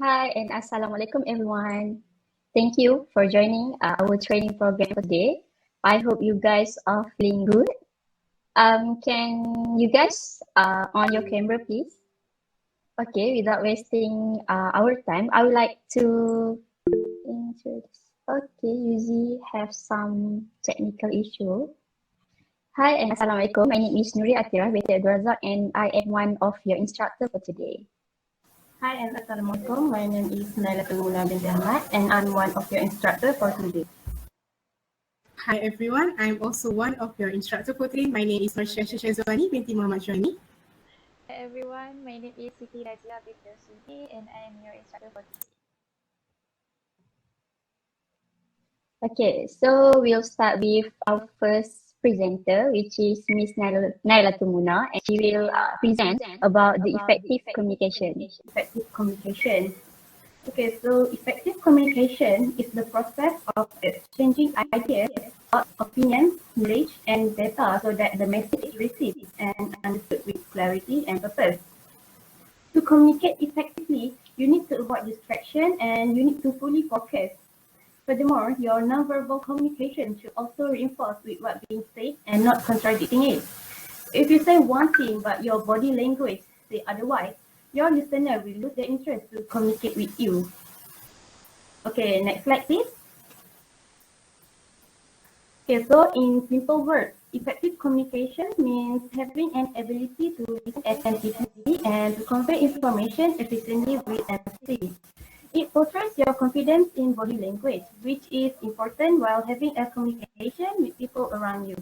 Hi and Assalamualaikum everyone. Thank you for joining our training program for today. I hope you guys are feeling good. Can you guys on your camera, please? Okay, without wasting our time, I would like to introduce. Okay, Yuzi have some technical issue. Hi and Assalamualaikum. My name is Nuri Atira BA243 and I am one of your instructor for today. Hi and Assalamualaikum. My name is Naila Tunguna binti Ahmad and I'm one of your instructor for today. Hi everyone, I'm also one of your instructor for today. My name is Marsha Shazwani binti Muhammad Shwani. Hi everyone, my name is Siti Rajia binti Sudi and I am your instructor for today. Okay, so we'll start with our first presenter, which is Miss Naila Tumuna, and she will present about the effective communication. Effective communication. Okay, so effective communication is the process of exchanging ideas, thoughts, opinions, knowledge, and data so that the message is received and understood with clarity and purpose. To communicate effectively, you need to avoid distraction and you need to fully focus. Furthermore, your nonverbal communication should also reinforce with what's being said and not contradicting it. If you say one thing but your body language say otherwise, your listener will lose their interest to communicate with you. Okay, next slide please. Okay, so in simple words, effective communication means having an ability to listen attentively and to convey information efficiently with empathy. It portrays your confidence in body language, which is important while having a communication with people around you.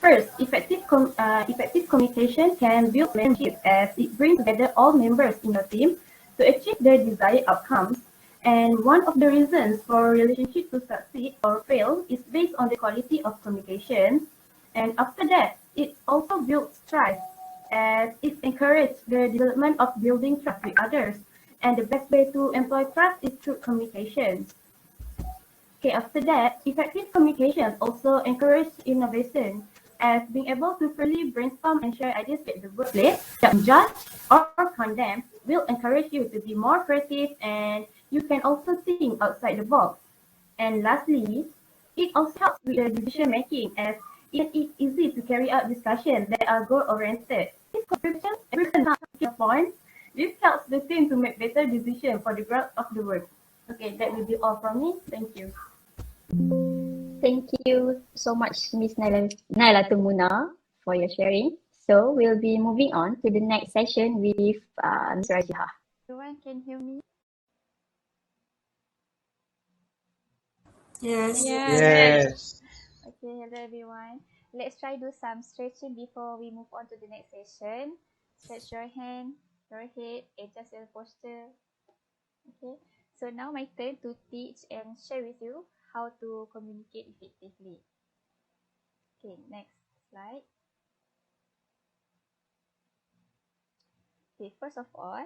First, effective communication can build relationships as it brings together all members in your team to achieve their desired outcomes. And one of the reasons for a relationship to succeed or fail is based on the quality of communication. And after that, it also builds trust as it encourages the development of building trust with others. And the best way to employ trust is through communication. Okay, after that, effective communication also encourages innovation as being able to freely brainstorm and share ideas with the workplace, don't judge or condemn will encourage you to be more creative and you can also think outside the box. And lastly, it also helps with the decision making as it is easy to carry out discussions that are goal-oriented. This contribution, everyone not taking a point, this helps the team to make better decisions for the growth of the work. Okay, that will be all from me. Thank you. Thank you so much, Miss Naila Tumuna, for your sharing. So we'll be moving on to the next session with Ms. Rajiha. Everyone can hear me? Yes. Yes. Okay, hello everyone. Let's try do some stretching before we move on to the next session. Stretch your hand, your head, adjust your posture. Okay, so now my turn to teach and share with you how to communicate effectively. Okay, next slide. Okay, first of all,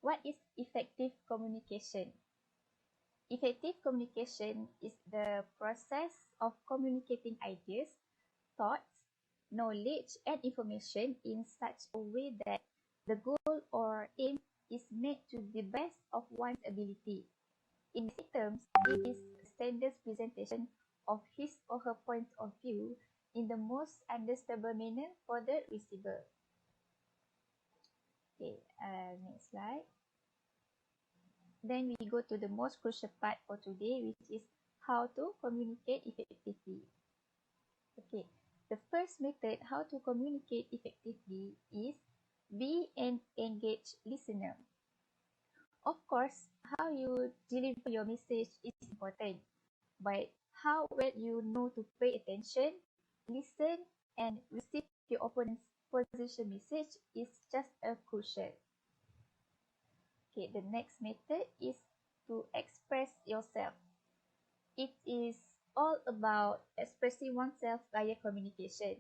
what is effective communication? Effective communication is the process of communicating ideas, thoughts, knowledge, and information in such a way that the goal or aim is made to the best of one's ability. In basic terms, it is a standard presentation of his or her point of view in the most understandable manner for the receiver. Okay, next slide. Then we go to the most crucial part for today, which is how to communicate effectively. Okay, the first method how to communicate effectively is be an engaged listener. Of course, how you deliver your message is important, but how well you know to pay attention, listen, and receive your opponent's position message is just as crucial. Okay, the next method is to express yourself. It is all about expressing oneself via communication.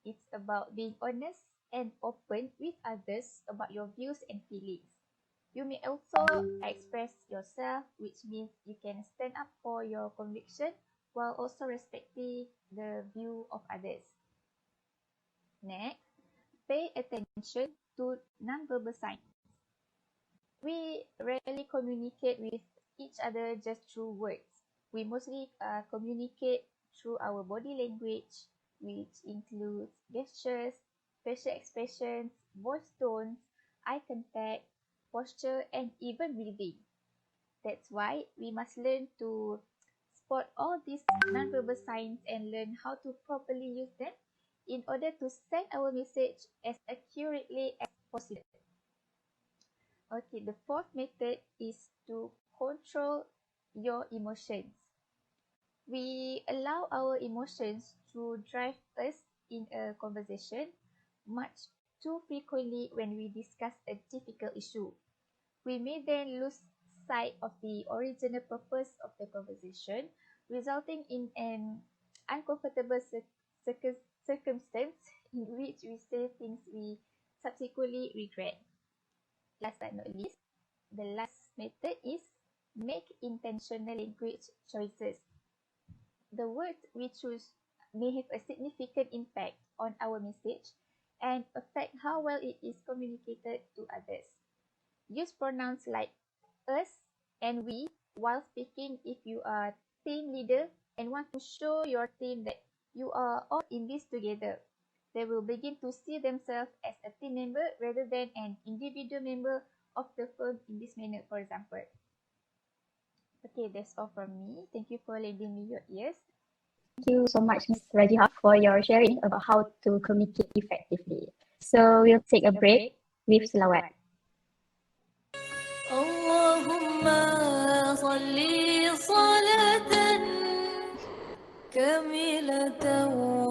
It's about being honest and open with others about your views and feelings. You may also express yourself, which means you can stand up for your conviction while also respecting the view of others. Next, pay attention to nonverbal signs. We rarely communicate with each other just through words. We mostly communicate through our body language, which includes gestures, facial expressions, voice tones, eye contact, posture, and even breathing. That's why we must learn to spot all these nonverbal signs and learn how to properly use them in order to send our message as accurately as possible. Okay, the fourth method is to control your emotions. We allow our emotions to drive us in a conversation much too frequently when we discuss a difficult issue. We may then lose sight of the original purpose of the conversation, resulting in an uncomfortable circumstance in which we say things we subsequently regret. Last but not least, the last method is make intentional language choices. The words we choose may have a significant impact on our message and affect how well it is communicated to others. Use pronouns like us and we while speaking if you are team leader and want to show your team that you are all in this together. They will begin to see themselves as a team member rather than an individual member of the firm in this manner, for example. Okay, that's all from me. Thank you for lending me your ears. Thank you so much, Ms. Rajiha, for your sharing about how to communicate effectively. So we'll take a break with Salawat. اللهم صل صلاة كاملة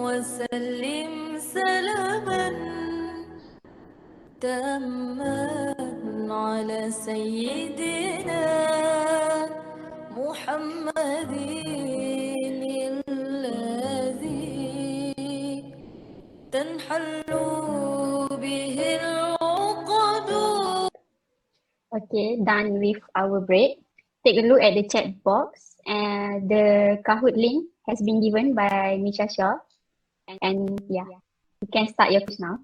وسلم سلاما تاما على سيدنا محمد الذي تنحل به العقد. Okay, done with our break. Take a look at the chat box, and the Kahoot link has been given by Misha Shaw. And yeah, you can start your quiz now.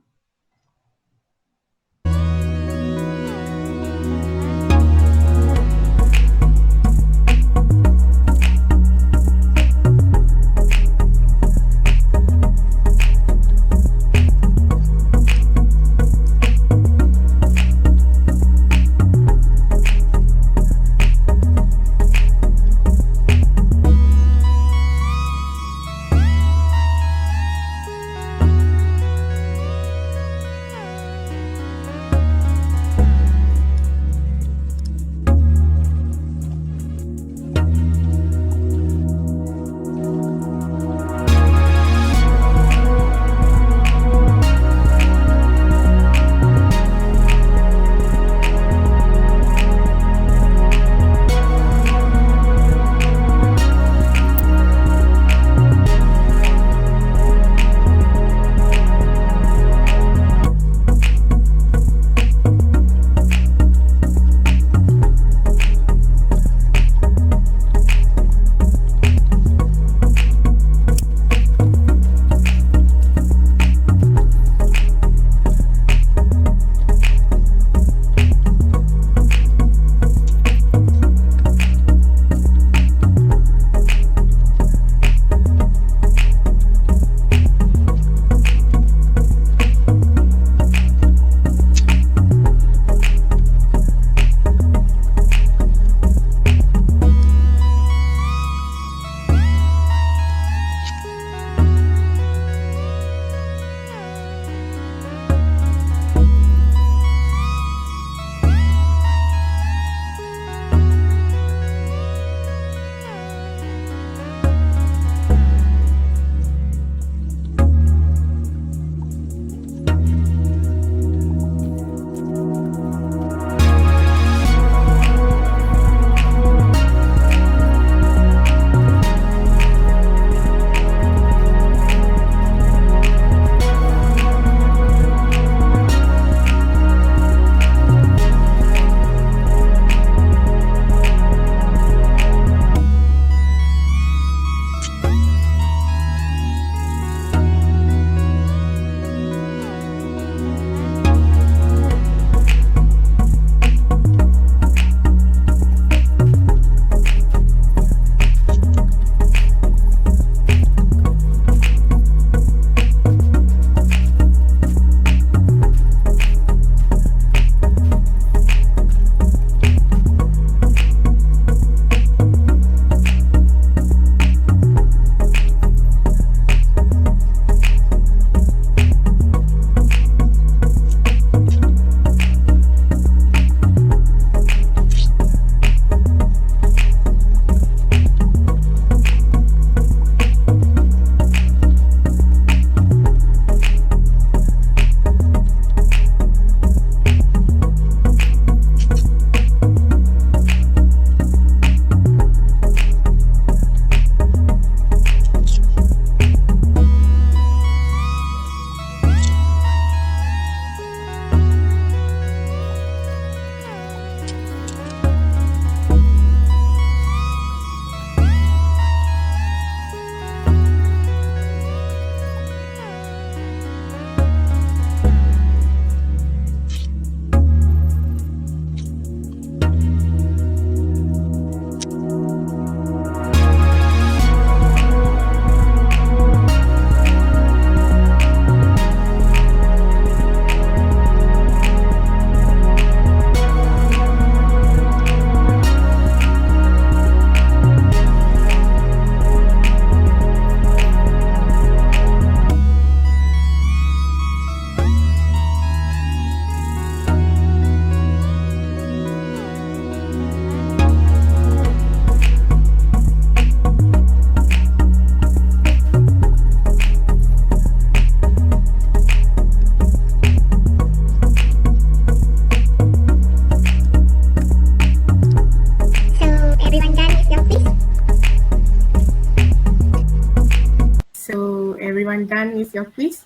done with your quiz?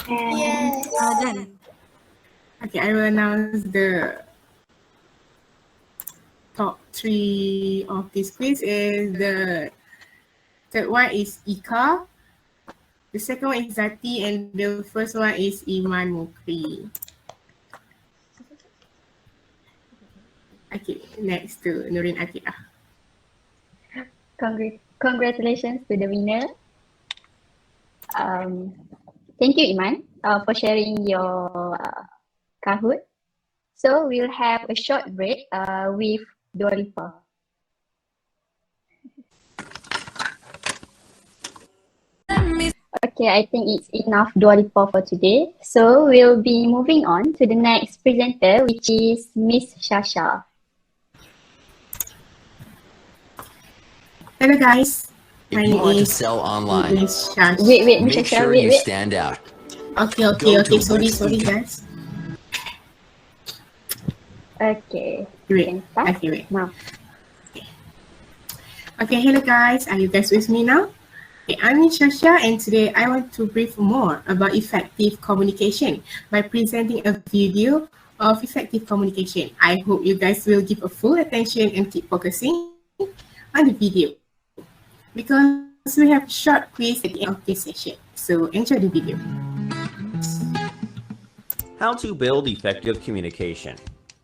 Yes. Done. Okay, I will announce the top 3 of this quiz. Is the third one is Ika, the second one is Zati, and the first one is Iman Mukri. Okay, next to Nurin Akira. Congratulations to the winner. Thank you, Iman, for sharing your Kahoot. So we'll have a short break with Dua Lipa. Okay, I think it's enough Dua Lipa for today. So we'll be moving on to the next presenter, which is Miss Shasha. Hello guys, If my you name want to is sell online, Miss Shash. Wait, Miss make Shasha, sure you wait. stand out. Okay, Go to sorry guys. Okay, Wait, can start wait. now. Okay, hello guys, are you guys with me now? Okay, I'm Miss Shasha, and today I want to brief more about effective communication by presenting a video of effective communication. I hope you guys will give a full attention and keep focusing on the video, because we have a short quiz at the end of this session. So enjoy the video. How to build effective communication.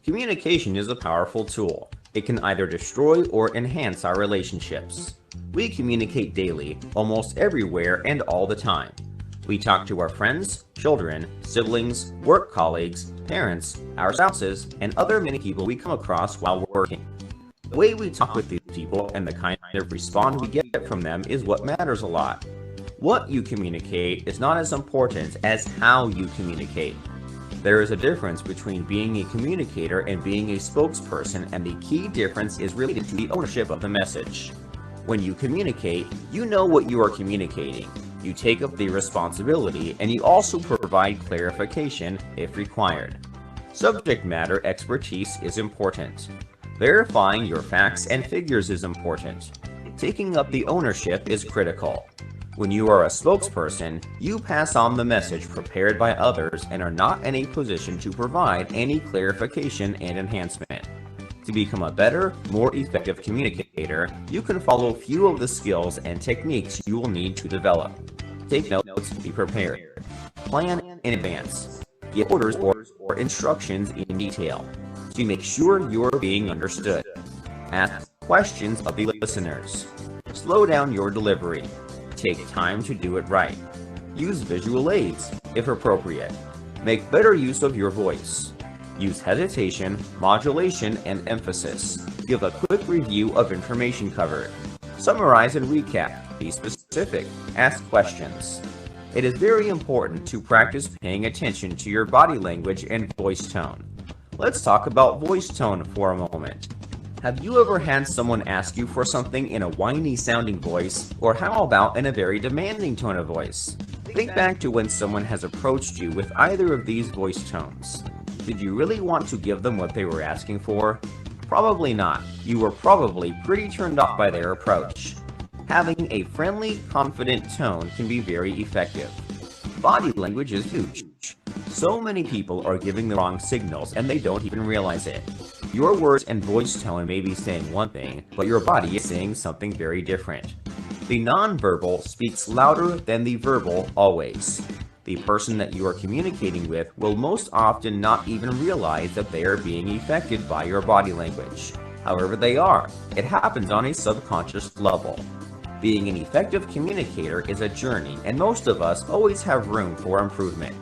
Communication is a powerful tool. It can either destroy or enhance our relationships. We communicate daily, almost everywhere and all the time. We talk to our friends, children, siblings, work colleagues, parents, our spouses, and other many people we come across while working. The way we talk with these people and the kind of response we get from them is what matters a lot. What you communicate is not as important as how you communicate. There is a difference between being a communicator and being a spokesperson, and the key difference is related to the ownership of the message. When you communicate, you know what you are communicating. You take up the responsibility, and you also provide clarification if required. Subject matter expertise is important. Verifying your facts and figures is important. Taking up the ownership is critical. When you are a spokesperson, you pass on the message prepared by others and are not in a position to provide any clarification and enhancement. To become a better, more effective communicator, you can follow a few of the skills and techniques you will need to develop. Take notes, be prepared. Plan in advance. Give orders or instructions in detail. To make sure you are being understood. Ask questions of the listeners. Slow down your delivery. Take time to do it right. Use visual aids, if appropriate. Make better use of your voice. Use hesitation, modulation, and emphasis. Give a quick review of information covered. Summarize and recap. Be specific. Ask questions. It is very important to practice paying attention to your body language and voice tone. Let's talk about voice tone for a moment. Have you ever had someone ask you for something in a whiny sounding voice, or how about in a very demanding tone of voice? Think back to when someone has approached you with either of these voice tones. Did you really want to give them what they were asking for? Probably not. You were probably pretty turned off by their approach. Having a friendly, confident tone can be very effective. Body language is huge. So many people are giving the wrong signals and they don't even realize it. Your words and voice tone may be saying one thing, but your body is saying something very different. The nonverbal speaks louder than the verbal always. The person that you are communicating with will most often not even realize that they are being affected by your body language. However, they are. It happens on a subconscious level. Being an effective communicator is a journey, and most of us always have room for improvement.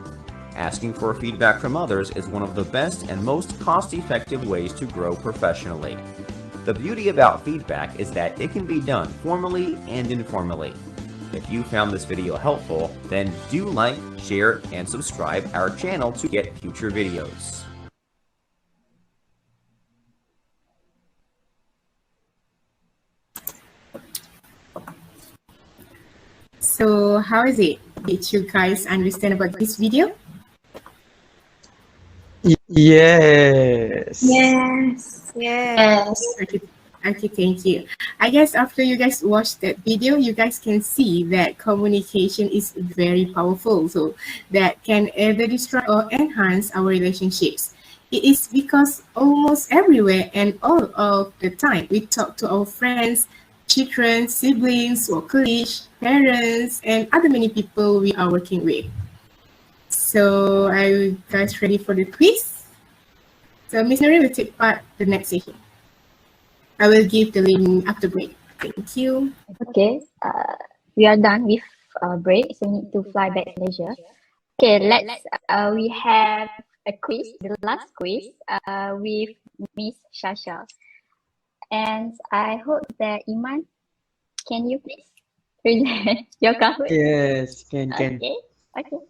Asking for feedback from others is one of the best and most cost-effective ways to grow professionally. The beauty about feedback is that it can be done formally and informally. If you found this video helpful, then do like, share, and subscribe our channel to get future videos. So how is it? Did you guys understand about this video? Yes. Yes. Yes. Okay, thank you. I guess after you guys watch that video, you guys can see that communication is very powerful. So that can either destroy or enhance our relationships. It is because almost everywhere and all of the time we talk to our friends, children, siblings, or colleagues, parents, and other many people we are working with. So are you guys ready for the quiz? So Miss Nuri will take part the next session. I will give the link after break. Thank you. Okay, we are done with break, so we need to fly back to Malaysia. Okay, we have a quiz, the last quiz, with Miss Shasha. And I hope that Iman, can you please present your Kahoot? Yes, can. Okay, okay.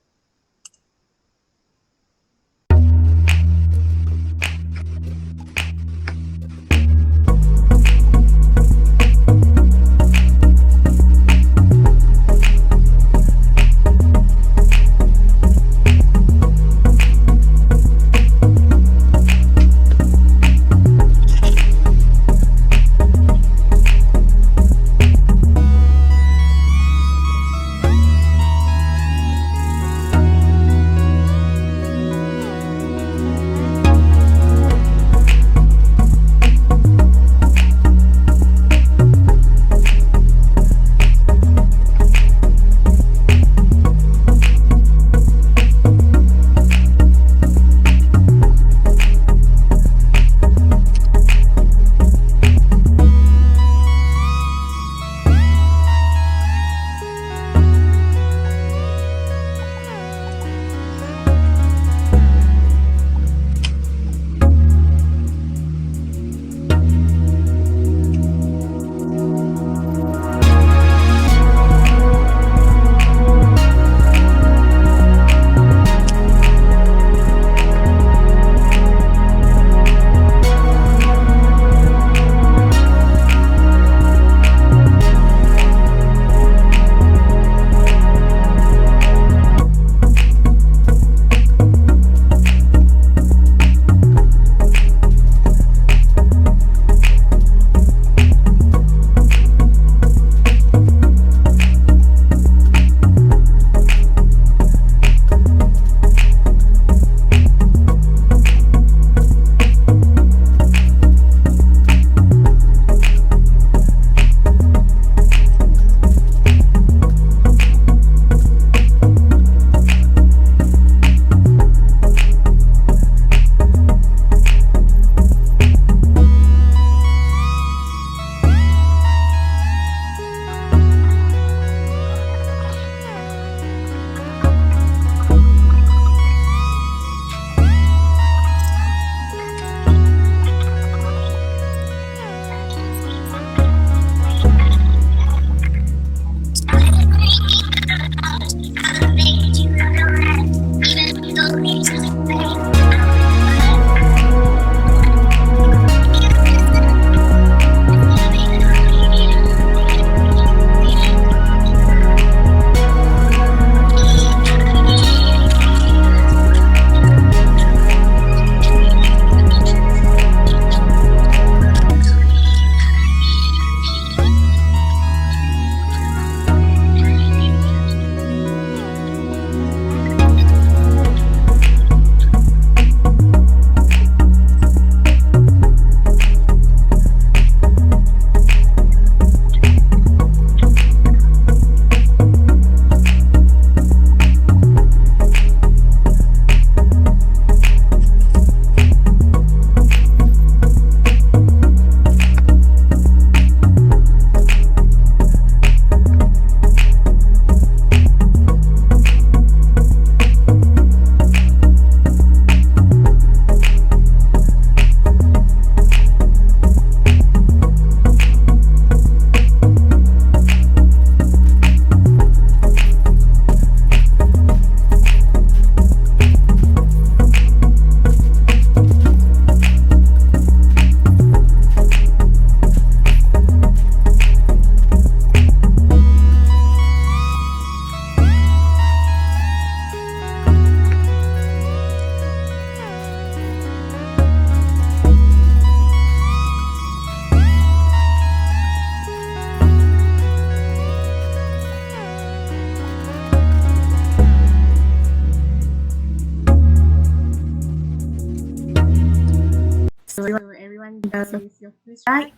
everyone does your quiz right?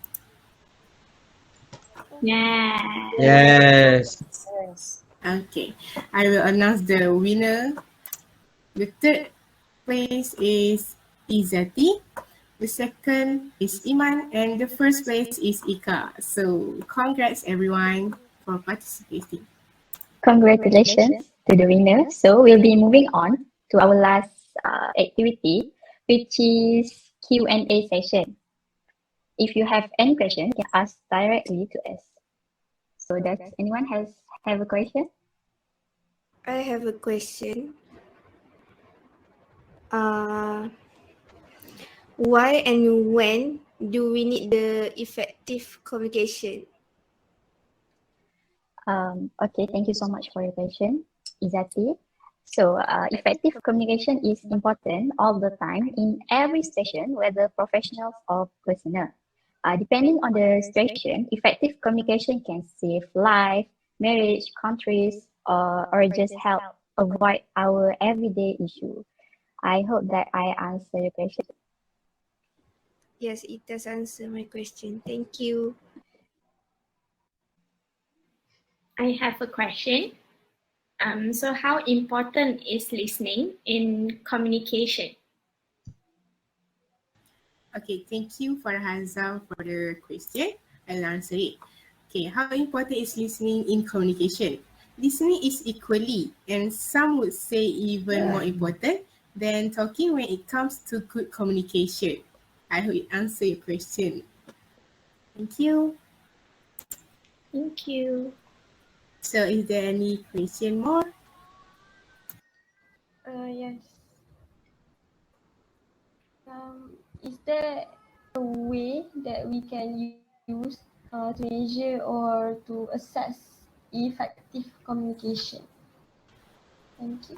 Yeah. Yes. Yes. Okay, I will announce the winner. The third place is Izati, the second is Iman, and the first place is Ika. So congrats everyone for participating. Congratulations to the winner. So we'll be moving on to our last activity, which is Q&A session. If you have any question, you can ask directly to us. So does anyone have a question? I have a question. Why and when do we need the effective communication? Okay, thank you so much for your question, Izati. So, effective communication is important all the time in every situation, whether professional or personal. Depending on the situation, effective communication can save life, marriage, countries, or just help avoid our everyday issue. I hope that I answer your question. Yes, it does answer my question. Thank you. I have a question. So how important is listening in communication? Okay, thank you for Hazal for the question. I'll answer it. Okay, how important is listening in communication? Listening is equally, and some would say even more important than talking when it comes to good communication. I hope it answers your question. Thank you. Thank you. So is there any question more? Yes. Is there a way that we can use to measure or to assess effective communication? Thank you.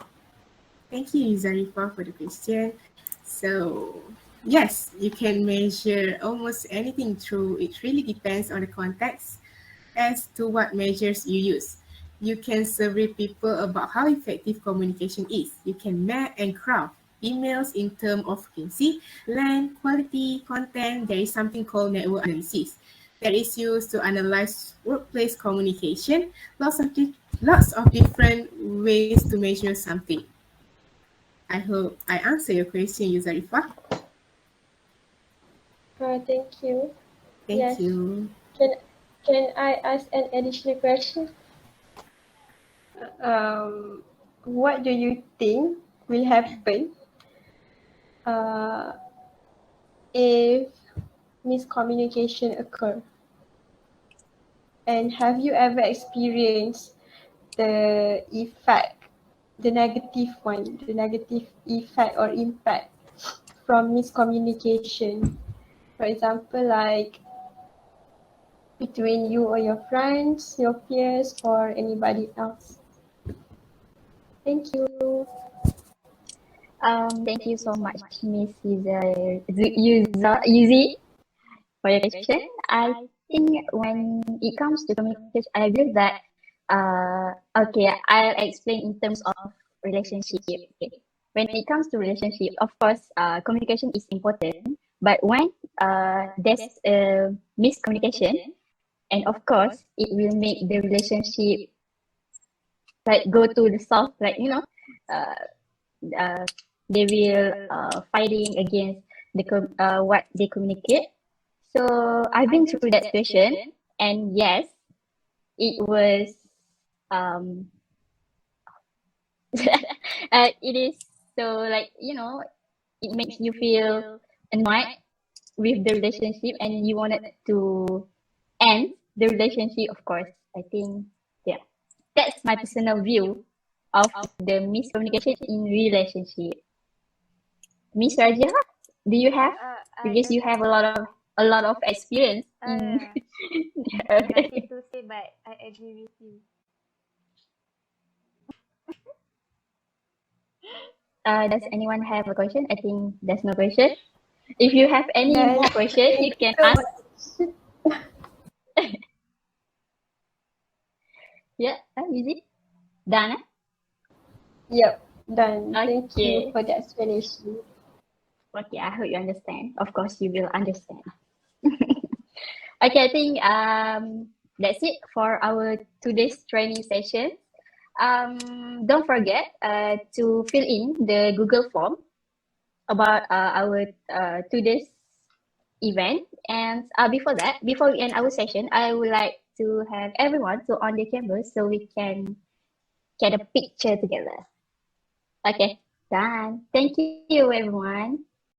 Thank you, Zarifa, for the question. So, yes, you can measure almost anything through. It really depends on the context as to what measures you use. You can survey people about how effective communication is. You can map and craft emails in terms of frequency, length, quality, content. There is something called network analysis that is used to analyze workplace communication. Lots of different ways to measure something. I hope I answer your question, Yuzarifa. Thank you. Thank Yes. you. Can I ask an additional question? What do you think will happen if miscommunication occur? And have you ever experienced the effect, the negative one, the negative effect or impact from miscommunication? For example, like between you or your friends, your peers, or anybody else. Thank you. Thank you so much, Miss Yuzi, for your question. I think when it comes to communication, I believe that okay, I'll explain in terms of relationship. Okay. When it comes to relationship, of course, communication is important. But when there's a miscommunication, and of course, it will make the relationship like go to the south, like uh, uh, they will fighting against what they communicate. So I've been through that situation, and yes, it was um it is so like it makes you feel annoyed with the relationship, and you wanted to end the relationship. Of course, I think yeah, that's my personal view of the miscommunication in relationship. Miss Raja, do you have? Because you have a lot of experience in. Nothing to say, but I agree with you. Does anyone have a question? I think there's no question. If you have any more question, you can ask. Yeah, easy. Dana. Yep, done. Thank you Okay. for the explanation. Okay, I hope you understand. Of course, you will understand. Okay, I think that's it for our today's training session. Don't forget to fill in the Google form about our today's event. And before we end our session, I would like to have everyone to on the camera so we can get a picture together. Okay, done. Thank you, everyone.